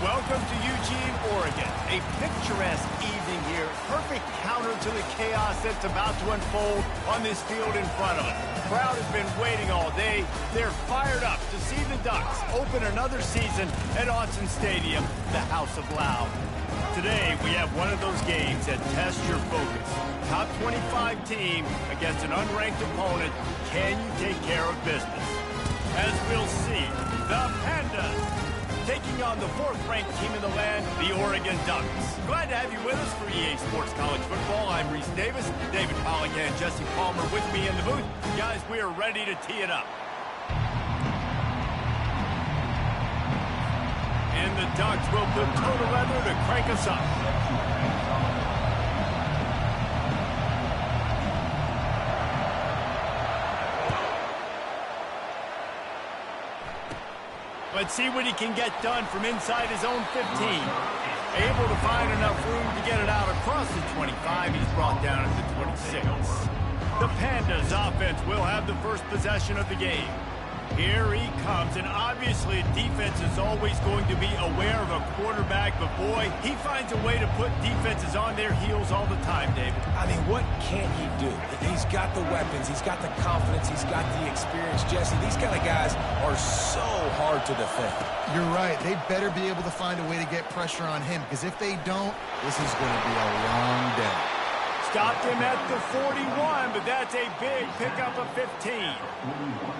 Welcome to Eugene, Oregon. A picturesque evening here. Perfect counter to the chaos that's about to unfold on this field in front of us. The crowd has been waiting all day. They're fired up to see the Ducks open another season at Autzen Stadium, the House of Loud. Today, we have one of those games that tests your focus. Top 25 team against an unranked opponent. Can you take care of business? As we'll see, the Pandas taking on the fourth-ranked team in the land, the Oregon Ducks. Glad to have you with us for EA Sports College Football. I'm Reese Davis, David Pollack and Jesse Palmer with me in the booth. Guys, we are ready to tee it up. And the Ducks will put toe to leather to crank us up. Let's see what he can get done from inside his own 15. Able to find enough room to get it out across the 25. He's brought down at the 26. The Pandas offense will have the first possession of the game. Here he comes, and obviously defense is always going to be aware of a quarterback, but boy, he finds a way to put defenses on their heels all the time, David. I mean, what can't he do? He's got the weapons, he's got the confidence, he's got the experience. Jesse, these kind of guys are so hard to defend. You're right. They better be able to find a way to get pressure on him, because if they don't, this is going to be a long day. Stopped him at the 41, but that's a big pickup of 15.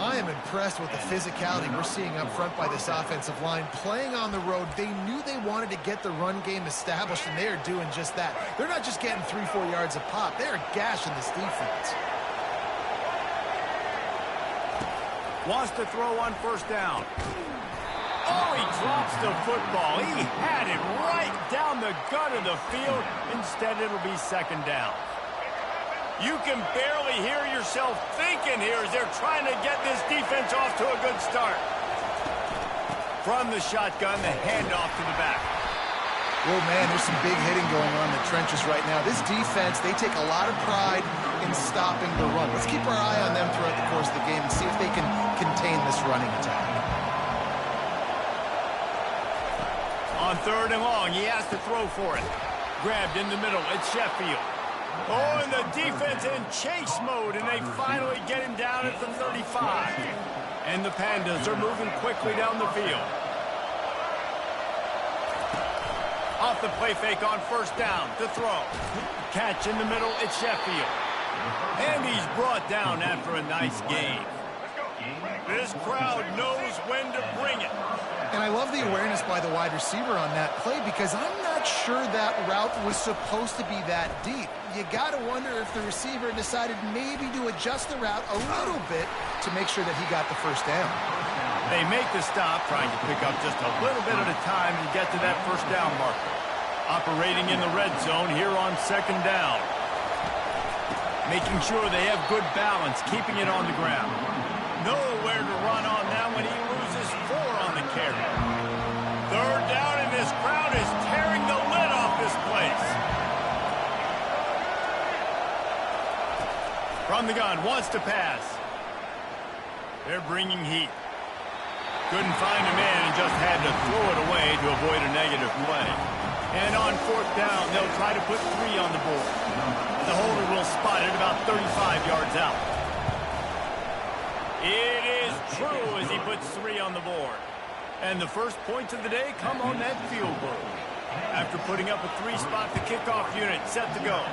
I am impressed with the physicality we're seeing up front by this offensive line. Playing on the road, they knew they wanted to get the run game established, and they are doing just that. They're not just getting 3-4 yards a pop. They are gashing this defense. Wants to throw on first down. Oh, he drops the football. He had it right down the gut of the field. Instead, it'll be second down. You can barely hear yourself thinking here as they're trying to get this defense off to a good start. From the shotgun, the handoff to the back. Oh, man, there's some big hitting going on in the trenches right now. This defense, they take a lot of pride in stopping the run. Let's keep our eye on them throughout the course of the game and see if they can contain this running attack. On third and long, he has to throw for it. Grabbed in the middle, it's Sheffield. Oh, and the defense in chase mode, and they finally get him down at the 35. And the Pandas are moving quickly down the field. Off the play fake on first down to throw. Catch in the middle, it's Sheffield. And he's brought down after a nice gain. This crowd knows when to bring it. And I love the awareness by the wide receiver on that play, because I'm not sure that route was supposed to be that deep. You got to wonder if the receiver decided maybe to adjust the route a little bit to make sure that he got the first down. They make the stop, trying to pick up just a little bit at a time to get to that first down marker. Operating in the red zone here on second down. Making sure they have good balance, keeping it on the ground. Nowhere to run on that when he loses 4 on the carry. Third down, and this crowd is tearing the lid off this place. From the gun, wants to pass. They're bringing heat. Couldn't find a man and just had to throw it away to avoid a negative play. And on fourth down, they'll try to put 3 on the board. The holder will spot it about 35 yards out. It is true as he puts 3 on the board. And the first points of the day come on that field goal. After putting up a 3-spot, the kickoff unit set to go.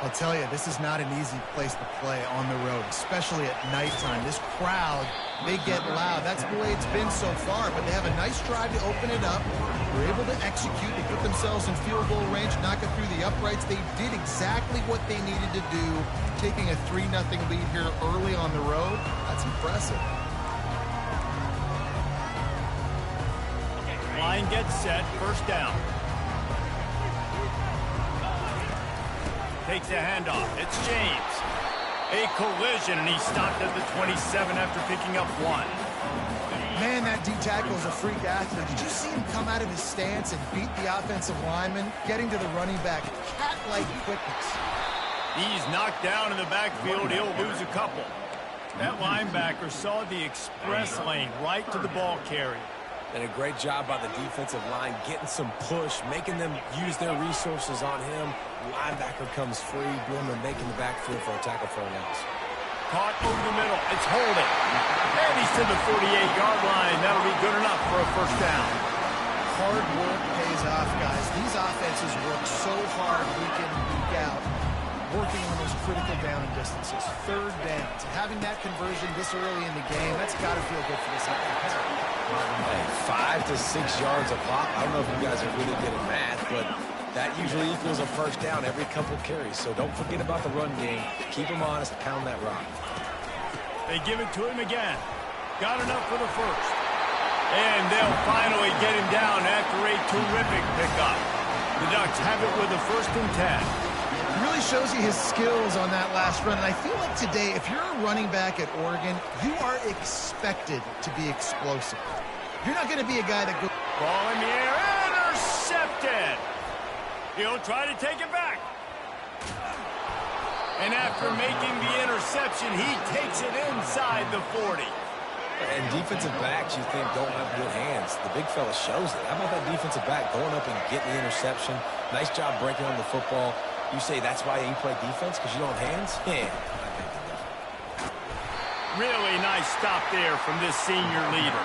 I'll tell you, this is not an easy place to play on the road, especially at nighttime. This crowd, they get loud. That's the way it's been so far, but they have a nice drive to open it up. They're able to execute. They put themselves in field goal range, knock it through the uprights. They did exactly what they needed to do, taking a 3-0 lead here early on the road. That's impressive. Line gets set, first down. Takes a handoff. It's James. A collision, and he stopped at the 27 after picking up 1. Man, that D-tackle is a freak athlete. Did you see him come out of his stance and beat the offensive lineman, getting to the running back? Cat-like quickness. He's knocked down in the backfield. He'll lose a couple. That linebacker saw the express lane right to the ball carrier. And a great job by the defensive line, getting some push, making them use their resources on him. Linebacker comes free, Bloomer making the backfield for a tackle for a loss. Caught over the middle. It's holding. And he's to the 48-yard line. That'll be good enough for a first down. Hard work pays off, guys. These offenses work so hard week in and week out, working on those critical down distances, third downs. Having that conversion this early in the game, that's got to feel good for this offense. Hey, 5 to 6 yards a pop. I don't know if you guys are really good at math, but that usually equals a first down every couple carries. So don't forget about the run game. Keep them honest, pound that rock. They give it to him again. Got enough for the first. And they'll finally get him down after a terrific pickup. The Ducks have it with a 1st and 10. It really shows you his skills on that last run. And I feel like today, if you're a running back at Oregon, you are expected to be explosive. You're not going to be a guy that goes... Ball in the air, intercepted. He'll try to take it back. And after making the interception, he takes it inside the 40. And defensive backs, you think, don't have good hands. The big fella shows it. How about that defensive back going up and getting the interception? Nice job breaking on the football. You say that's why you play defense, because you don't have hands? Yeah. Really nice stop there from this senior leader.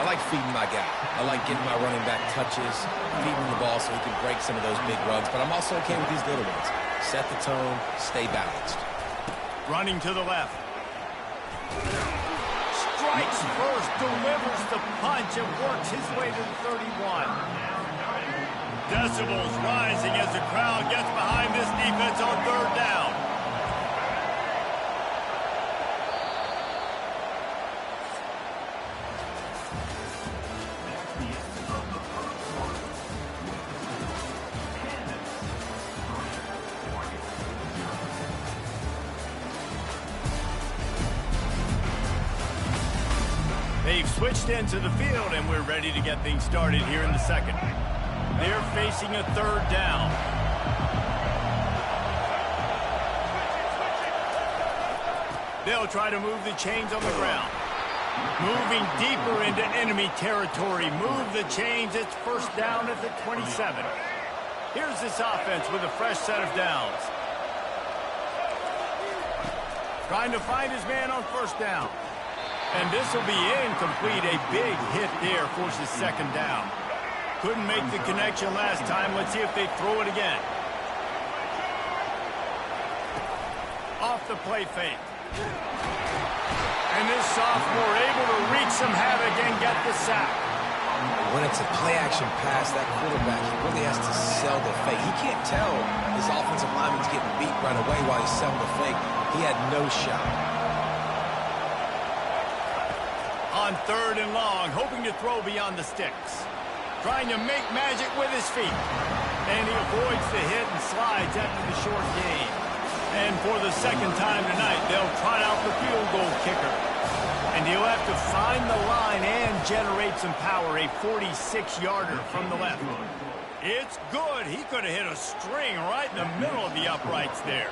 I like feeding my guy. I like getting my running back touches, feeding the ball so he can break some of those big runs. But I'm also okay with these little ones. Set the tone, stay balanced. Running to the left. Strikes first, delivers the punch, and works his way to the 31. Decibels rising as the crowd gets behind this defense on 3rd down. They've switched into the field, and we're ready to get things started here in the second. They're facing a 3rd down. They'll try to move the chains on the ground. Moving deeper into enemy territory. Move the chains. It's 1st down at the 27. Here's this offense with a fresh set of downs. Trying to find his man on 1st down. And this will be incomplete. A big hit there forces 2nd down. Couldn't make the connection last time. Let's see if they throw it again. Off the play fake. And this sophomore able to wreak some havoc and get the sack. When it's a play-action pass, that quarterback, he really has to sell the fake. He can't tell his offensive lineman's getting beat right away while he's selling the fake. He had no shot. On 3rd and long, hoping to throw beyond the sticks. Trying to make magic with his feet. And he avoids the hit and slides after the short gain. And for the 2nd time tonight, they'll trot out the field goal kicker. And he'll have to find the line and generate some power. A 46-yarder from the left. It's good. He could have hit a string right in the middle of the uprights there.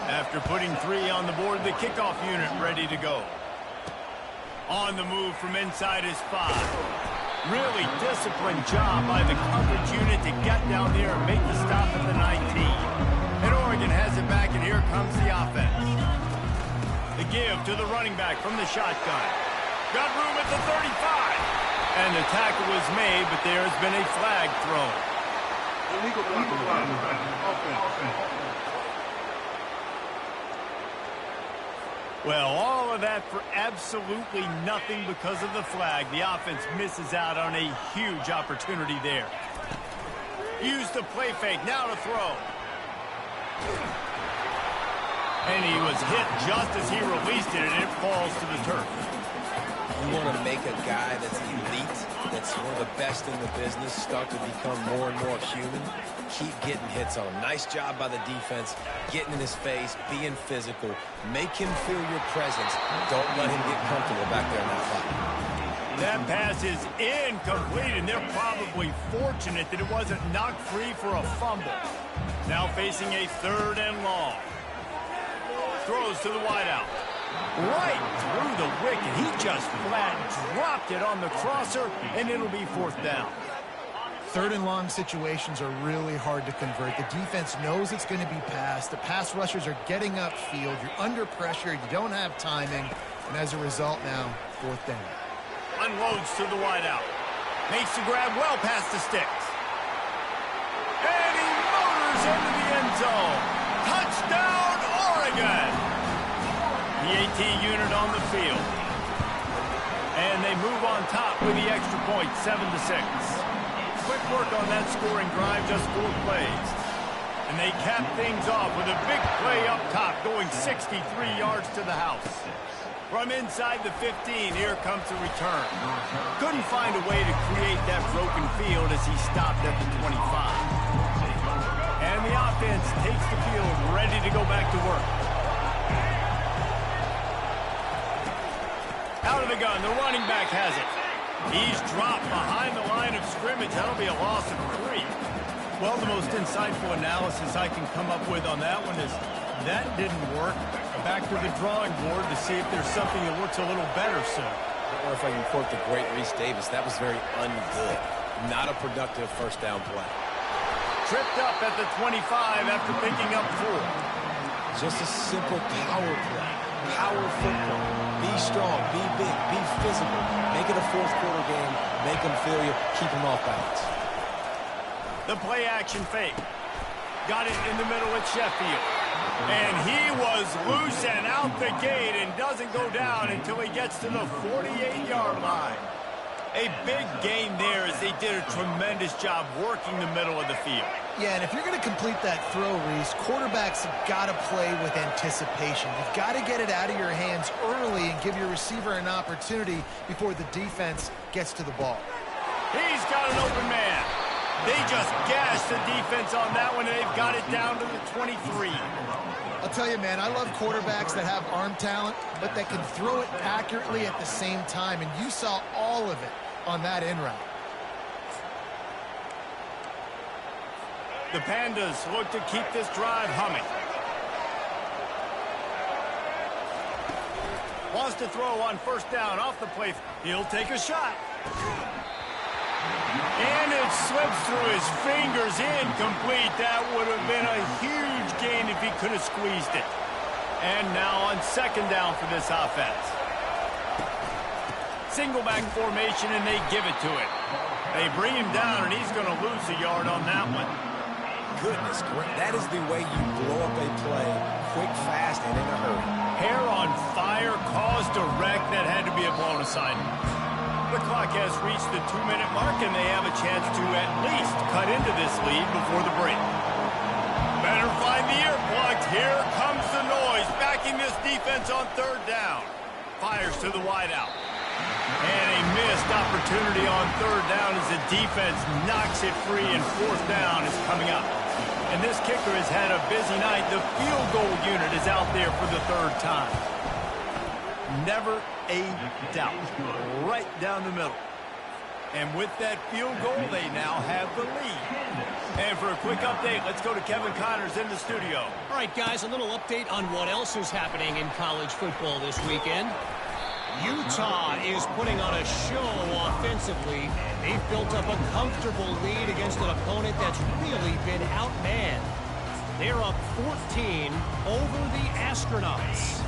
After putting 3 on the board, the kickoff unit ready to go. On the move from inside his 5. Really disciplined job by the coverage unit to get down there and make the stop at the 19. And Oregon has it back, and here comes the offense. The give to the running back from the shotgun. Got room at the 35. And the tackle was made, but there has been a flag thrown. Illegal offense. Well, all of that for absolutely nothing because of the flag. The offense misses out on a huge opportunity there. Use the play fake, now to throw. And he was hit just as he released it, and it falls to the turf. You want to make a guy that's elite, that's one of the best in the business, start to become more and more human. Keep getting hits on him. Nice job by the defense, getting in his face, being physical. Make him feel your presence. Don't let him get comfortable back there in that pocket. That pass is incomplete, and they're probably fortunate that it wasn't knocked free for a fumble. Now facing a 3rd and long. Throws to the wideout. Right through the wicket. He just flat dropped it on the crosser, and it'll be 4th down. 3rd and long situations are really hard to convert. The defense knows it's going to be passed. The pass rushers are getting upfield. You're under pressure. You don't have timing. And as a result now, 4th down. Unloads to the wideout. Makes the grab well past the sticks. And he motors into the end zone. Touchdown, Oregon! The AT unit on the field. And they move on top with the extra point, 7-6. Quick work on that scoring drive, just 4 plays. And they cap things off with a big play up top, going 63 yards to the house. From inside the 15, here comes the return. Couldn't find a way to create that broken field as he stopped at the 25. And the offense takes the field, ready to go back to work. Out of the gun, the running back has it. He's dropped behind the line of scrimmage. That'll be a loss of 3. Well, the most insightful analysis I can come up with on that one is that didn't work. Back to the drawing board to see if there's something that works a little better soon. Or if I can quote the great Reese Davis, that was very ungood. Not a productive 1st down play. Tripped up at the 25 after picking up 4. Just a simple power play. Power football. Be strong, be big, be physical. Make it a 4th quarter game. Make them feel you. Keep them off balance. The play action fake. Got it in the middle with Sheffield. And he was loose and out the gate and doesn't go down until he gets to the 48-yard line. A big gain there as they did a tremendous job working the middle of the field. Yeah, and if you're going to complete that throw, Reese, quarterbacks have got to play with anticipation. You've got to get it out of your hands early and give your receiver an opportunity before the defense gets to the ball. He's got an open man. They just gashed the defense on that one, and they've got it down to the 23. I'll tell you, man, I love quarterbacks that have arm talent, but that can throw it accurately at the same time, and you saw all of it on that in route. The Pandas look to keep this drive humming. Wants to throw on 1st down off the play. He'll take a shot. And it slips through his fingers, incomplete. That would have been a huge gain if he could have squeezed it. And now on 2nd down for this offense. Single back formation, and they give it to him. They bring him down, and he's going to lose a yard on that one. Goodness, great. That is the way you blow up a play quick, fast, and in a hurry. Hair on fire caused a wreck that had to be a blown assignment. The clock has reached the 2-minute mark, and they have a chance to at least cut into this lead before the break. Better find the earplugs. Here comes the noise, backing this defense on 3rd down. Fires to the wideout. And a missed opportunity on 3rd down as the defense knocks it free, and 4th down is coming up. And this kicker has had a busy night. The field goal unit is out there for the 3rd time. Never a doubt. Right down the middle. And with that field goal, they now have the lead. And for a quick update, let's go to Kevin Connors in the studio. All right, guys, a little update on what else is happening in college football this weekend. Utah is putting on a show offensively. They've built up a comfortable lead against an opponent that's really been outmanned. They're up 14 over the Astronauts.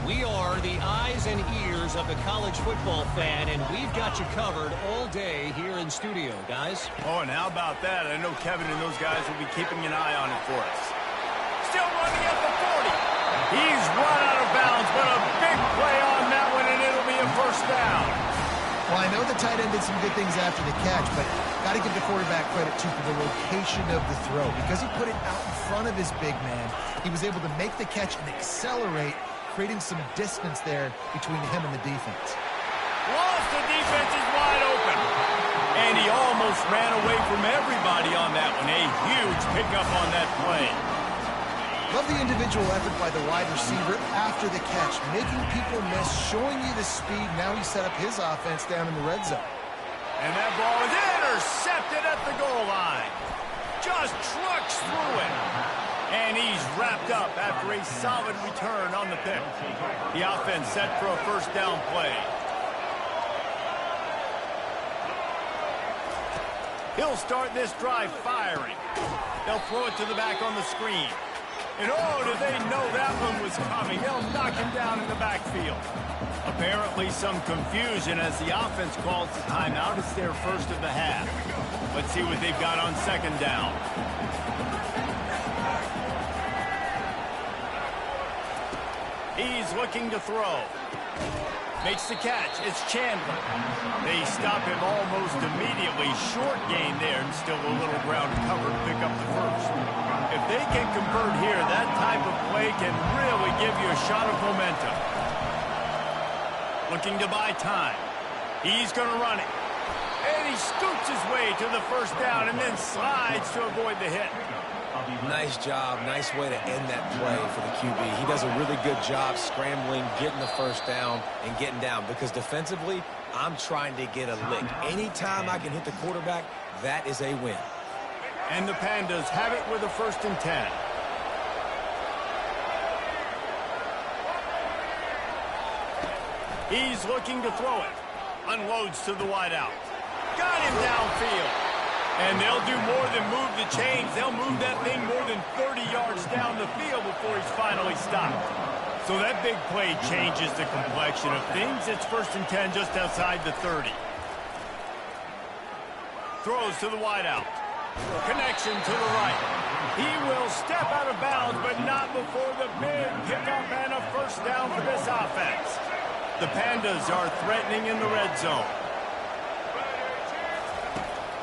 We are the eyes and ears of the college football fan, and we've got you covered all day here in studio, guys. Oh, and how about that? I know Kevin and those guys will be keeping an eye on it for us. Still running at the 40. He's run out of bounds, but a big play on that one, and it'll be a 1st down. Well, I know the tight end did some good things after the catch, but got to give the quarterback credit, too, for the location of the throw. Because he put it out in front of his big man, he was able to make the catch and accelerate, creating some distance there between him and the defense. Lost, the defense is wide open. And he almost ran away from everybody on that one. A huge pickup on that play. Love the individual effort by the wide receiver after the catch, making people miss, showing you the speed. Now he set up his offense down in the red zone. And that ball is intercepted at the goal line. Just trucks through it. And he's wrapped up after a solid return on the pick. The offense set for a first down play. He'll start this drive firing. They'll throw it to the back on the screen. And oh, did they know that one was coming? They'll knock him down in the backfield. Apparently some confusion as the offense calls the timeout. It's their first of the half. Let's see what they've got on second down. He's looking to throw. Makes the catch. It's Chandler. They stop him almost immediately. Short gain there and still a little ground to cover to pick up the first. If they can convert here, that type of play can really give you a shot of momentum. Looking to buy time. He's going to run it. And he scoots his way to the first down and then slides to avoid the hit. Nice job. Nice way to end that play for the QB. He does a really good job scrambling, getting the first down, and getting down. Because defensively, I'm trying to get a lick. Anytime I can hit the quarterback, that is a win. And the Pandas have it with a 1st and 10. He's looking to throw it. Unloads to the wideout. Got him downfield. And they'll do more than move the chains. They'll move that thing more than 30 yards down the field before he's finally stopped. So that big play changes the complexion of things. It's 1st and 10 just outside the 30. Throws to the wideout. Connection to the right. He will step out of bounds, but not before the big pickup and a first down for this offense. The Pandas are threatening in the red zone.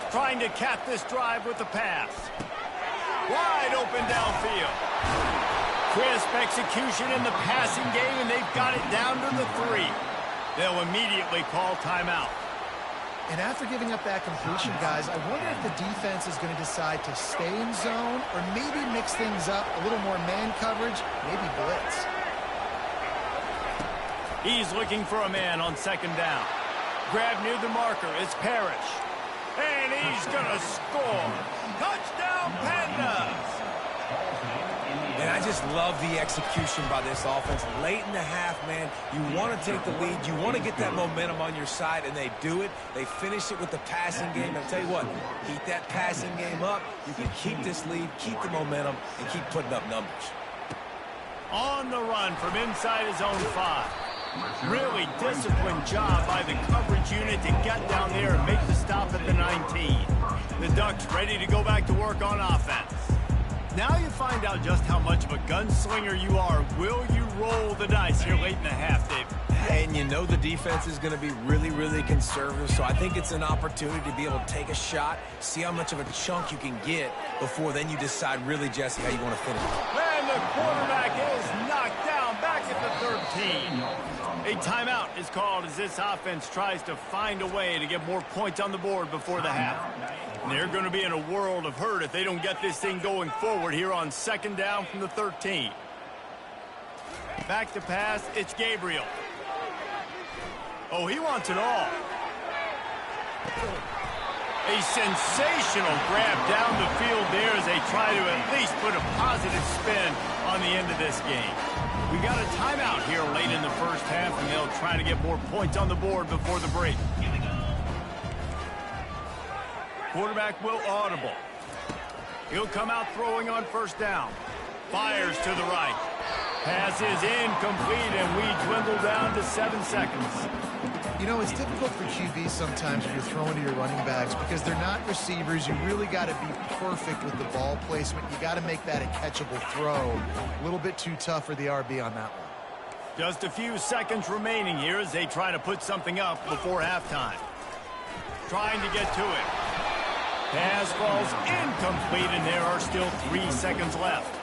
Trying to cap this drive with the pass. Wide open downfield. Crisp execution in the passing game, and they've got it down to the 3. They'll immediately call timeout. And after giving up that completion, guys, I wonder if the defense is going to decide to stay in zone or maybe mix things up, a little more man coverage, maybe blitz. He's looking for a man on second down. Grab near the marker. It's Parrish. And he's going to score. Touchdown, Pandas! And I just love the execution by this offense. Late in the half, man, you want to take the lead. You want to get that momentum on your side, and they do it. They finish it with the passing game. I'll tell you what, keep that passing game up. You can keep this lead, keep the momentum, and keep putting up numbers. On the run from inside his own 5. Really disciplined job by the coverage unit to get down there and make the stop at the 19. The Ducks ready to go back to work on offense. Now you find out just how much of a gunslinger you are. Will you roll the dice here late in the half, David? And you know the defense is going to be really, really conservative, so I think it's an opportunity to be able to take a shot, see how much of a chunk you can get before then you decide really, Jesse, how you want to finish. And the quarterback is knocked down back at the 13. A timeout is called as this offense tries to find a way to get more points on the board before the half. And they're going to be in a world of hurt if they don't get this thing going forward here on second down from the 13. Back to pass, it's Gabriel. Oh, he wants it all. A sensational grab down the field there as they try to at least put a positive spin on the end of this game. We got a timeout here late in the first half, and they'll try to get more points on the board before the break. Quarterback will audible. He'll come out throwing on first down. Fires to the right. Pass is incomplete, and we dwindle down to 7 seconds. You know, it's difficult for QBs sometimes when you're throwing to your running backs because they're not receivers. You really got to be perfect with the ball placement. You got to make that a catchable throw. A little bit too tough for the RB on that one. Just a few seconds remaining here as they try to put something up before halftime. Trying to get to it. Pass falls incomplete, and there are still 3 seconds left.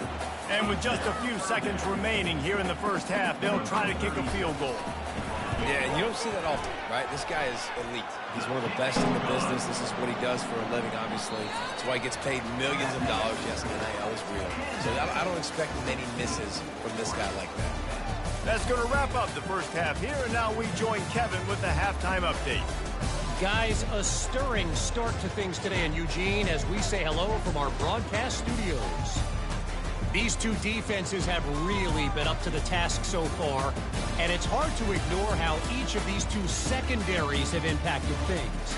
And with just a few seconds remaining here in the first half, they'll try to kick a field goal. Yeah, and you don't see that often, right? This guy is elite. He's one of the best in the business. This is what he does for a living, obviously. That's why he gets paid millions of dollars. Yes, NIL is real. So I don't expect many misses from this guy like that. That's going to wrap up the first half here, and now we join Kevin with the halftime update. Guys, a stirring start to things today in Eugene as we say hello from our broadcast studios. These two defenses have really been up to the task so far, and it's hard to ignore how each of these two secondaries have impacted things.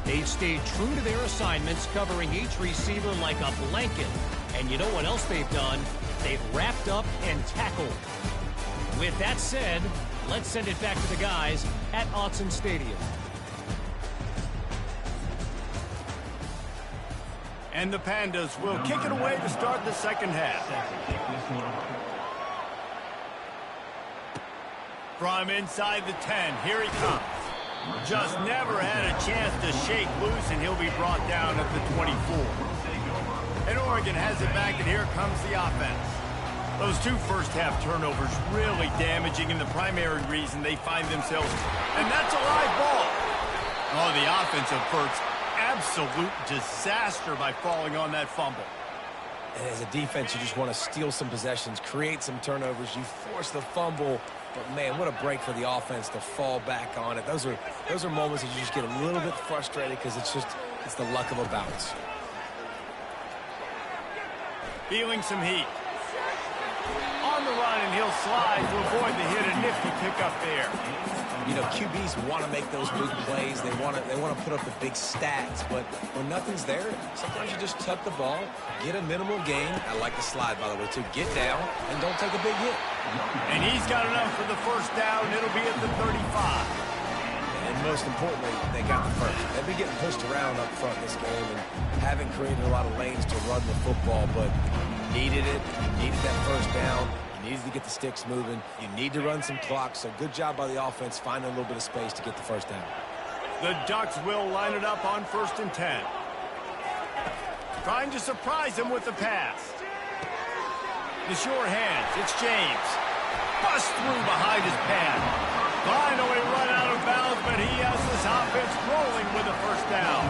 They've stayed true to their assignments, covering each receiver like a blanket. And you know what else they've done? They've wrapped up and tackled. With that said, let's send it back to the guys at Autzen Stadium. And the Pandas will kick it away to start the second half. From inside the 10, here he comes. Just never had a chance to shake loose, and he'll be brought down at the 24. And Oregon has it back, and here comes the offense. Those two first-half turnovers really damaging, and the primary reason they find themselves, and that's a live ball. Oh, the offense averts absolute disaster by falling on that fumble. And as a defense, you just want to steal some possessions, create some turnovers. You force the fumble, but man, what a break for the offense to fall back on it. Those are moments that you just get a little bit frustrated because it's the luck of a bounce. Feeling some heat. On the run, and he'll slide to avoid the hit. A nifty pickup there. You know, QBs want to make those big plays. They want to put up the big stats, but when nothing's there, sometimes you just tuck the ball, get a minimal gain. I like the slide, by the way, too. Get down and don't take a big hit. And he's got enough for the first down. It'll be at the 35. And most importantly, they got the first. They've been getting pushed around up front in this game and haven't created a lot of lanes to run the football, but needed it. Needed that first down. Needed to get the sticks moving. You need to run some clock, so good job by the offense finding a little bit of space to get the first down. The Ducks will line it up on 1st and 10. Trying to surprise him with the pass. The short hands, it's James. Bust through behind his pad. Finally run out of bounds, but he has this offense rolling with a first down.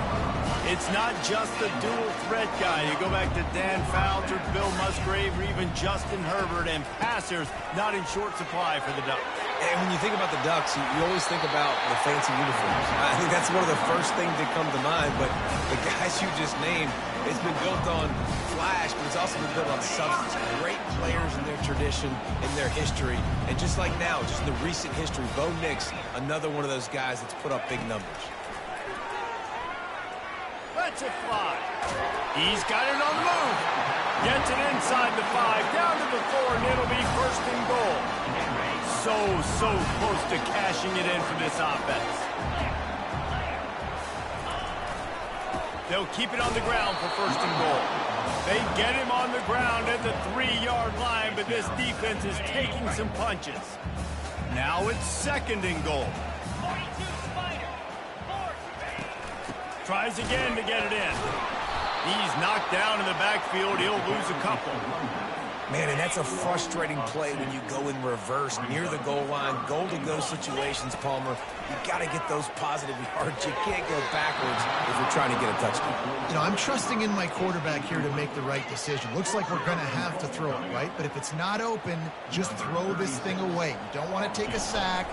It's not just the dual threat guy. You go back to Dan Fouts, Bill Musgrave, or even Justin Herbert, and passers not in short supply for the Ducks. And when you think about the Ducks, you always think about the fancy uniforms. I think that's one of the first things that come to mind, but the guys you just named, it's been built on flash, but it's also been built on substance. Great players in their tradition, in their history, and just like now, just in the recent history, Bo Nix, another one of those guys that's put up big numbers. Lets it fly. He's got it on the move. Gets it inside the 5, down to the 4, and it'll be 1st and goal. So close to cashing it in for this offense. They'll keep it on the ground for 1st and goal. They get him on the ground at the 3-yard line, but this defense is taking some punches. Now it's 2nd and goal. Tries again to get it in. He's knocked down in the backfield. He'll lose a couple. Man, and that's a frustrating play when you go in reverse near the goal line. Goal-to-go situations, Palmer. You got to get those positive yards. You can't go backwards if you're trying to get a touchdown. You know, I'm trusting in my quarterback here to make the right decision. Looks like we're going to have to throw it, right? But if it's not open, just throw this thing away. You don't want to take a sack,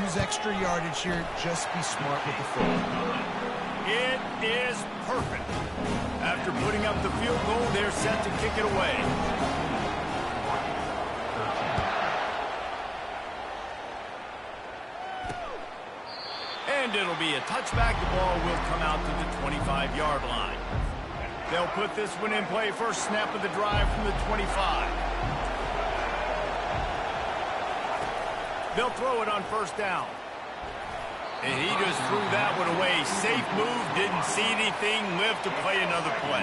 lose extra yardage here. Just be smart with the football. It is perfect. After putting up the field goal, they're set to kick it away. And it'll be a touchback. The ball will come out to the 25-yard line. They'll put this one in play. First snap of the drive from the 25. They'll throw it on 1st down. And he just threw that one away. Safe move, didn't see anything, lived to play another play.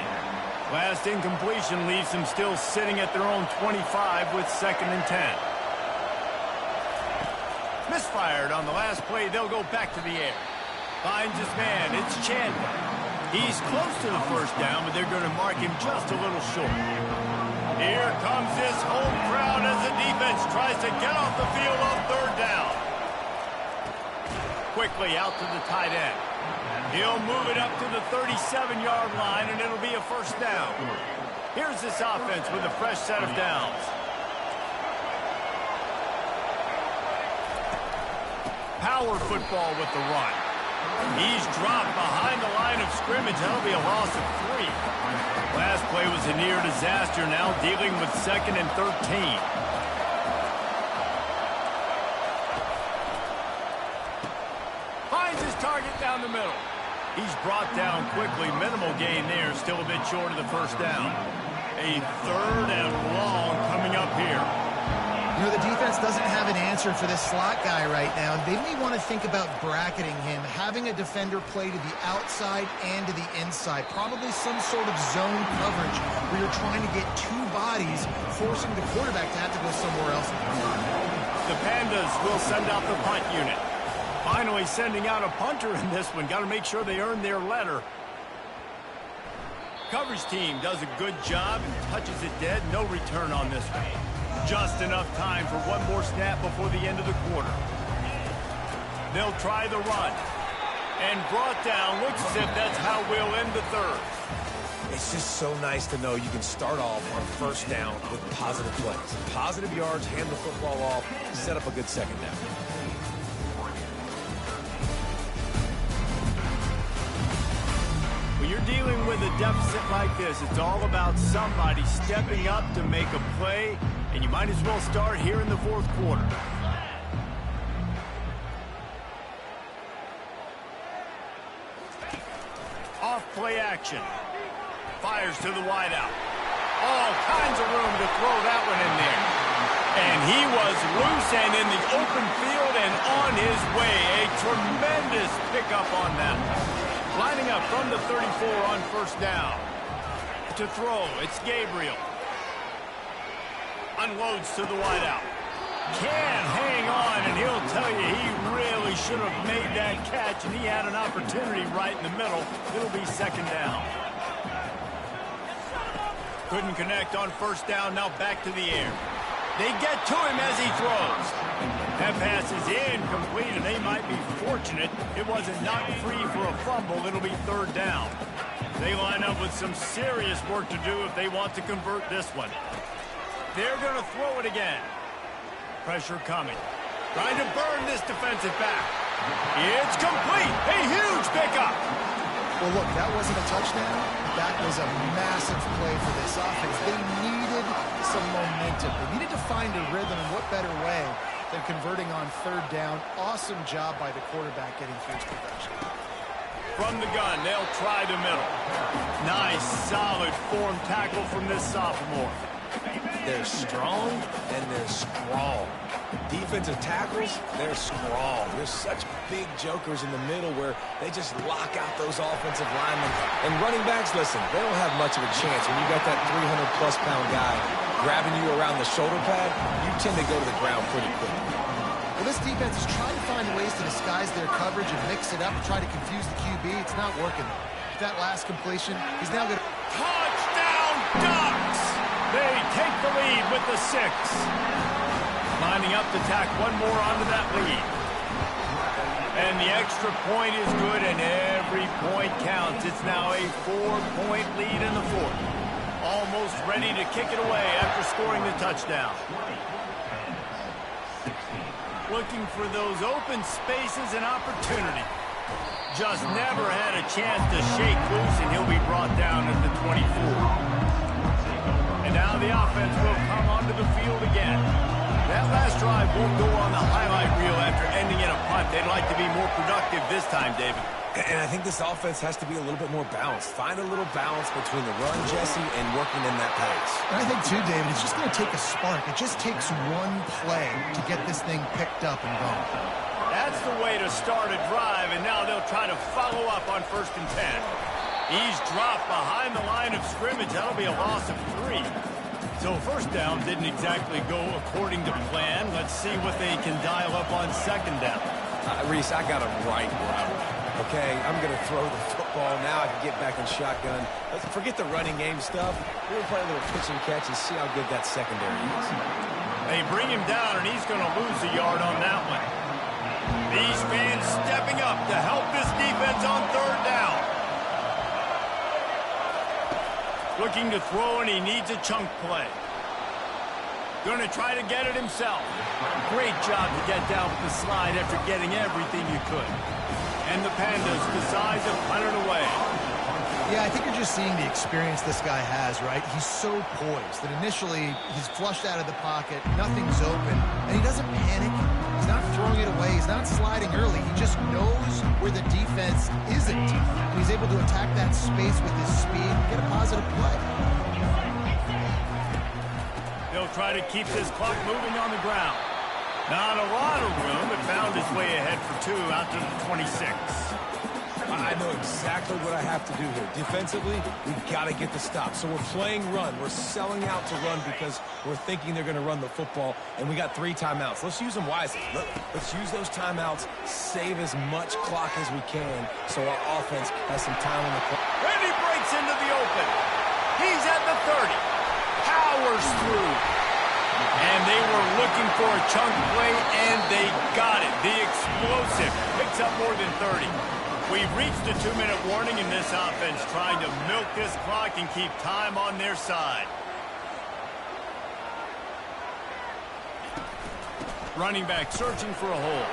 Last incompletion leaves them still sitting at their own 25 with 2nd and 10. Misfired on the last play. They'll go back to the air. Finds his man. It's Chandler. He's close to the first down, but they're going to mark him just a little short. Here comes this home crowd as the defense tries to get off the field on 3rd down. Quickly out to the tight end. He'll move it up to the 37-yard line, and it'll be a 1st down. Here's this offense with a fresh set of downs. Power football with the run. He's dropped behind the line of scrimmage. That'll be a loss of 3. Last play was a near disaster. Now dealing with 2nd and 13. Finds his target down the middle. He's brought down quickly. Minimal gain there. Still a bit short of the first down. A 3rd and long coming up here. You know, the defense doesn't have an answer for this slot guy right now. They may want to think about bracketing him, having a defender play to the outside and to the inside. Probably some sort of zone coverage where you're trying to get 2 bodies, forcing the quarterback to have to go somewhere else. The Pandas will send out the punt unit. Finally sending out a punter in this one. Got to make sure they earn their letter. Coverage team does a good job and touches it dead. No return on this one. Just enough time for one more snap before the end of the quarter. They'll try the run. And brought down. Looks as if that's how we'll end the 3rd. It's just so nice to know you can start off on first down with positive plays. Positive yards, hand the football off, set up a good second down. When you're dealing with a deficit like this, it's all about somebody stepping up to make a play, and you might as well start here in the 4th quarter. Off play action. Fires to the wideout. All kinds of room to throw that one in there. And he was loose and in the open field and on his way. A tremendous pickup on that one. Lining up from the 34 on first down. To throw, it's Gabriel. Unloads to the wideout. Can't hang on, and he'll tell you he really should have made that catch, and he had an opportunity right in the middle. It'll be 2nd down. Couldn't connect on first down, now back to the air. They get to him as he throws. That pass is incomplete, and they might be fortunate it wasn't knocked free for a fumble. It'll be 3rd down. They line up with some serious work to do if they want to convert this one. They're going to throw it again. Pressure coming. Trying to burn this defensive back. It's complete. A huge pickup. Well, look, that wasn't a touchdown. That was a massive play for this offense. They needed some momentum. They needed to find a rhythm, and what better way than converting on 3rd down. Awesome job by the quarterback getting through his progression. From the gun, they'll try the middle. Nice, solid form tackle from this sophomore. They're strong and they're strong. Defensive tackles, they're strong. There's such big jokers in the middle where they just lock out those offensive linemen. And running backs, listen, they don't have much of a chance. When you got that 300-plus pound guy grabbing you around the shoulder pad, you tend to go to the ground pretty quickly. Well, this defense is trying to find ways to disguise their coverage and mix it up and try to confuse the QB. It's not working. With that last completion, he's now going to... Touchdown, Ducks! They take the lead with the 6. Lining up to tack one more onto that lead. And the extra point is good, and every point counts. It's now a 4-point lead in the 4th. Almost ready to kick it away after scoring the touchdown. Looking for those open spaces and opportunity. Just never had a chance to shake loose, and he'll be brought down at the 24. And now the offense will come onto the field again. That last drive won't go on the highlight reel after ending in a punt. They'd like to be more productive this time, David. And I think this offense has to be a little bit more balanced. Find a little balance between the run, Jesse, and working in that pass. And I think, too, David, it's just going to take a spark. It just takes one play to get this thing picked up and going. That's the way to start a drive, and now they'll try to follow up on 1st and 10. He's dropped behind the line of scrimmage. That'll be a loss of 3. So 1st down didn't exactly go according to plan. Let's see what they can dial up on 2nd down. Reese, I got a right route. Okay, I'm going to throw the football. Now I can get back in shotgun. Let's forget the running game stuff. We're going to play a little pitch and catch and see how good that secondary is. They bring him down, and he's going to lose a yard on that one. These fans stepping up to help this defense on 3rd down. Looking to throw, and he needs a chunk play. Going to try to get it himself. Great job to get down with the slide after getting everything you could. And the Pandas decide to punt it away. Yeah, I think you're just seeing the experience this guy has, right? He's so poised that initially he's flushed out of the pocket, nothing's open, and he doesn't panic. He's not throwing it away. He's not sliding early. He just knows where the defense isn't. And he's able to attack that space with his speed and get a positive play. They'll try to keep this clock moving on the ground. Not a lot of room, but found his way ahead for 2 out to the 26. I know exactly what I have to do here. Defensively, we've got to get the stop. So we're playing run. We're selling out to run because we're thinking they're going to run the football, and we got 3 timeouts. Let's use them wisely. Let's use those timeouts, save as much clock as we can so our offense has some time on the clock. And he breaks into the open. He's at the 30. Powers through. And they were looking for a chunk play, and they got it. The explosive picks up more than 30. We've reached a 2-minute warning in this offense, trying to milk this clock and keep time on their side. Running back searching for a hole.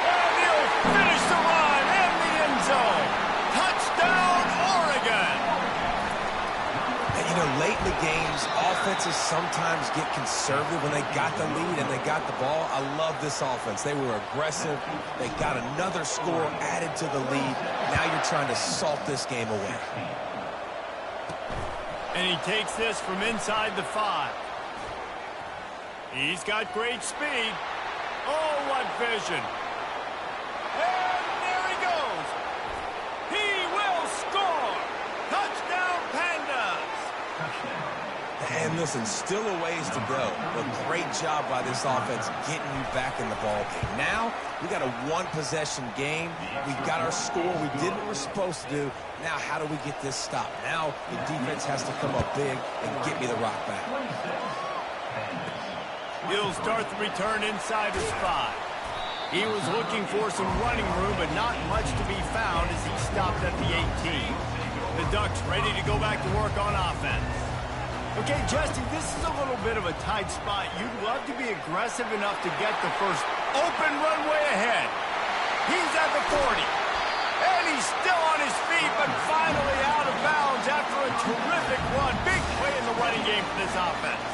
And he'll finish the run in the end zone. Touchdown, Oregon! And, you know, late in the games, offenses sometimes get conservative when they got the lead and they got the ball. I love this offense. They were aggressive. They got another score added to the lead. Now you're trying to salt this game away. And he takes this from inside the 5. He's got great speed. Oh, what vision. And there he goes. He will score. Touchdown, Pandas. And listen, still a ways to go, but great job by this offense getting you back in the ball game. Now, we got a 1-possession game. We got our score. We did what we're supposed to do. Now, how do we get this stopped? Now, the defense has to come up big and get me the rock back. He'll start the return inside his 5. He was looking for some running room, but not much to be found as he stopped at the 18. The Ducks ready to go back to work on offense. Okay, Justin, this is a little bit of a tight spot. You'd love to be aggressive enough to get the first open runway ahead. He's at the 40. And he's still on his feet, but finally out of bounds after a terrific run. Big play in the running game for this offense.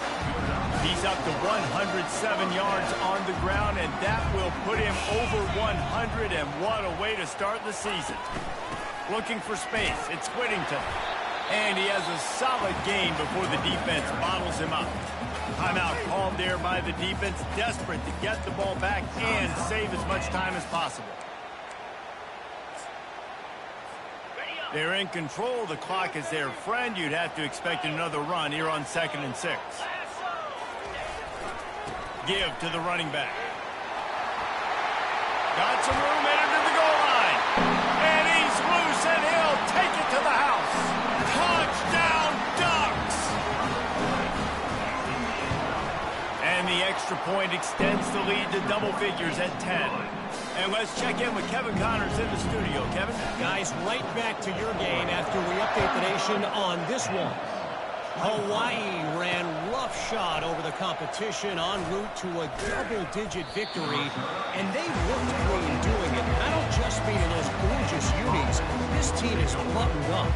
He's up to 107 yards on the ground, and that will put him over 100, and what a way to start the season. Looking for space, it's Whittington. And he has a solid gain before the defense bottles him up. Timeout called there by the defense, desperate to get the ball back and save as much time as possible. They're in control. The clock is their friend. You'd have to expect another run here on 2nd and 6. Give to the running back. Got some room headed to the goal line. And he's loose, and he'll take it to the house. Touchdown, Ducks! And the extra point extends the lead to double figures at 10. And let's check in with Kevin Connors in the studio. Kevin? Guys, right back to your game after we update the nation on this one. Hawaii ran roughshod over the competition en route to a double-digit victory, and they looked clean doing it. And I don't just mean in those gorgeous unis. This team is buttoned up.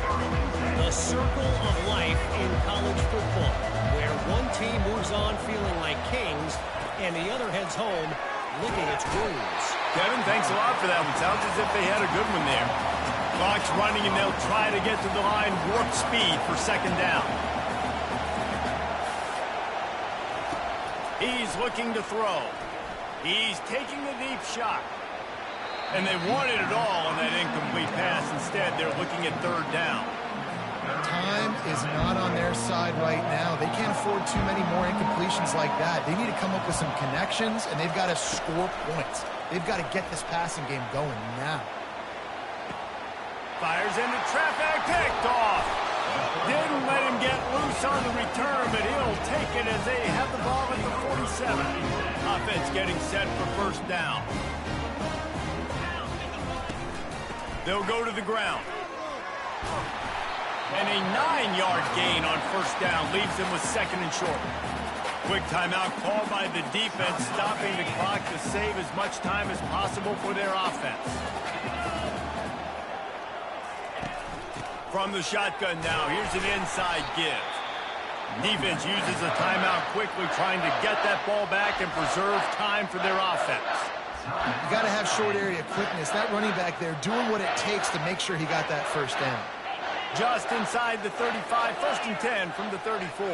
The circle of life in college football, where one team moves on feeling like kings, and the other heads home licking its wounds. Kevin, thanks a lot for that one. Sounds as if they had a good one there. Clock's running, and they'll try to get to the line warp speed for 2nd down. He's looking to throw. He's taking the deep shot. And they wanted it all on that incomplete pass. Instead, they're looking at 3rd down. Time is not on their side right now. They can't afford too many more incompletions like that. They need to come up with some connections, and they've got to score points. They've got to get this passing game going now. Fires into traffic, picked off. Didn't let him get loose on the return, but he'll take it as they have the ball at the 47. Offense getting set for 1st down. They'll go to the ground. And a 9-yard gain on 1st down leaves them with 2nd and short. Quick timeout called by the defense, stopping the clock to save as much time as possible for their offense. From the shotgun now, here's an inside give. Defense uses a timeout quickly, trying to get that ball back and preserve time for their offense. You got to have short area quickness. That running back there doing what it takes to make sure he got that first down. Just inside the 35, 1st and 10 from the 34.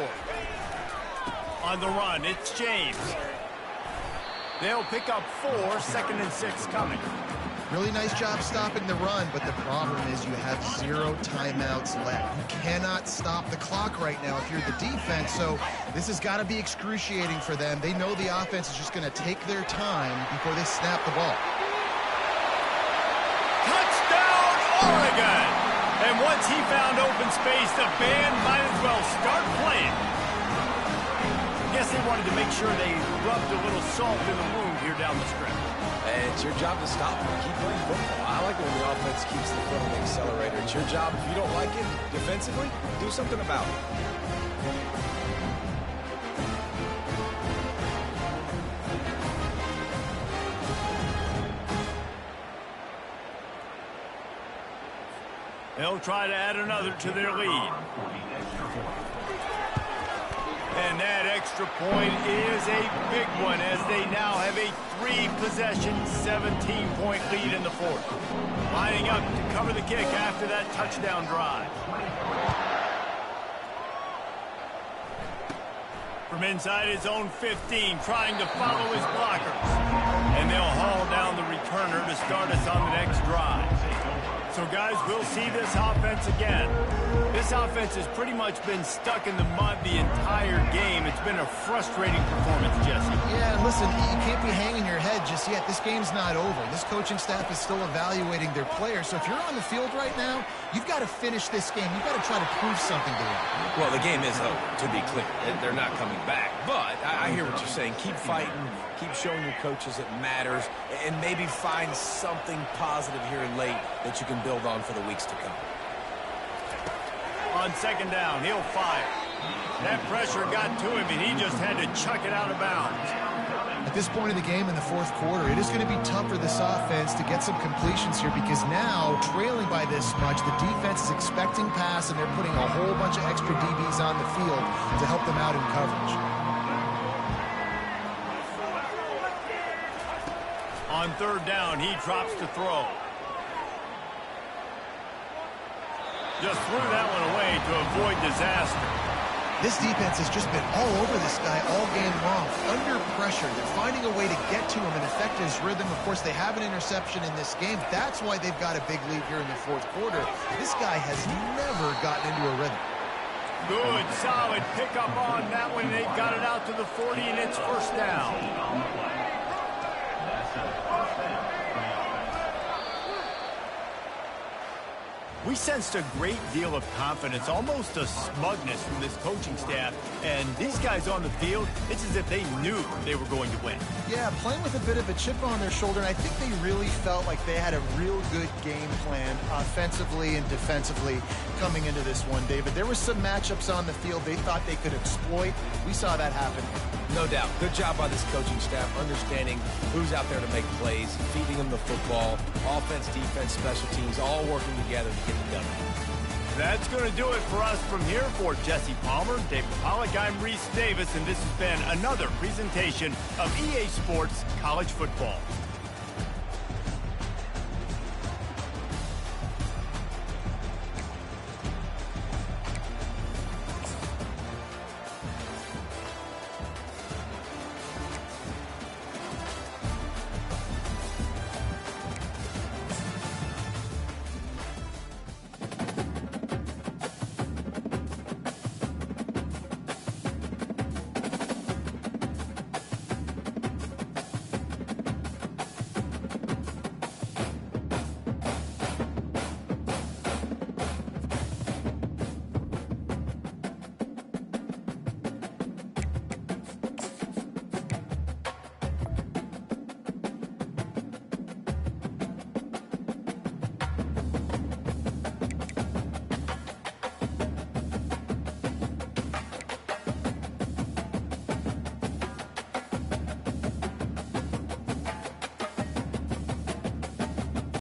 On the run, it's James. They'll pick up 4, 2nd and 6 coming. Really nice job stopping the run, but the problem is you have 0 timeouts left. You cannot stop the clock right now if you're the defense, so this has got to be excruciating for them. They know the offense is just going to take their time before they snap the ball. Touchdown, Oregon! And once he found open space, the band might as well start playing. Guess they wanted to make sure they rubbed a little salt in the wound here down the stretch. And it's your job to stop them. Keep playing football. I like it when the offense keeps the foot on the accelerator. It's your job. If you don't like it defensively, do something about it. They'll try to add another to their lead. And that extra point is a big one as they now have a 3-possession, 17-point lead in the 4th. Lining up to cover the kick after that touchdown drive. From inside his own 15, trying to follow his blockers. And they'll haul down the returner to start us on the next drive. So, guys, we'll see this offense again. This offense has pretty much been stuck in the mud the entire game. It's been a frustrating performance, Jesse. Yeah, and listen, you can't be hanging your head just yet. This game's not over. This coaching staff is still evaluating their players. So if you're on the field right now, you've got to finish this game. You've got to try to prove something to them. Well, the game is over, to be clear. They're not coming back. But I hear what you're saying. Keep fighting. Keep showing your coaches it matters. And maybe find something positive here in late that you can build on for the weeks to come. On 2nd down, he'll fire. That pressure got to him, and he just had to chuck it out of bounds. At this point in the game in the 4th quarter, it is going to be tough for this offense to get some completions here because now, trailing by this much, the defense is expecting pass, and they're putting a whole bunch of extra DBs on the field to help them out in coverage. On 3rd down, he drops to throw. Just threw that one away to avoid disaster. This defense has just been all over this guy all game long. Under pressure, they're finding a way to get to him and affect his rhythm. Of course, they have an interception in this game. That's why they've got a big lead here in the 4th quarter. This guy has never gotten into a rhythm. Good, solid pickup on that one. They've got it out to the 40, and it's 1st down. We sensed a great deal of confidence, almost a smugness from this coaching staff. And these guys on the field, it's as if they knew they were going to win. Yeah, playing with a bit of a chip on their shoulder, and I think they really felt like they had a real good game plan offensively and defensively coming into this one, David. There were some matchups on the field they thought they could exploit. We saw that happen. No doubt. Good job by this coaching staff, understanding who's out there to make plays, feeding them the football, offense, defense, special teams, all working together to get it done. That's going to do it for us from here. For Jesse Palmer, David Pollack, I'm Reese Davis, and this has been another presentation of EA Sports College Football.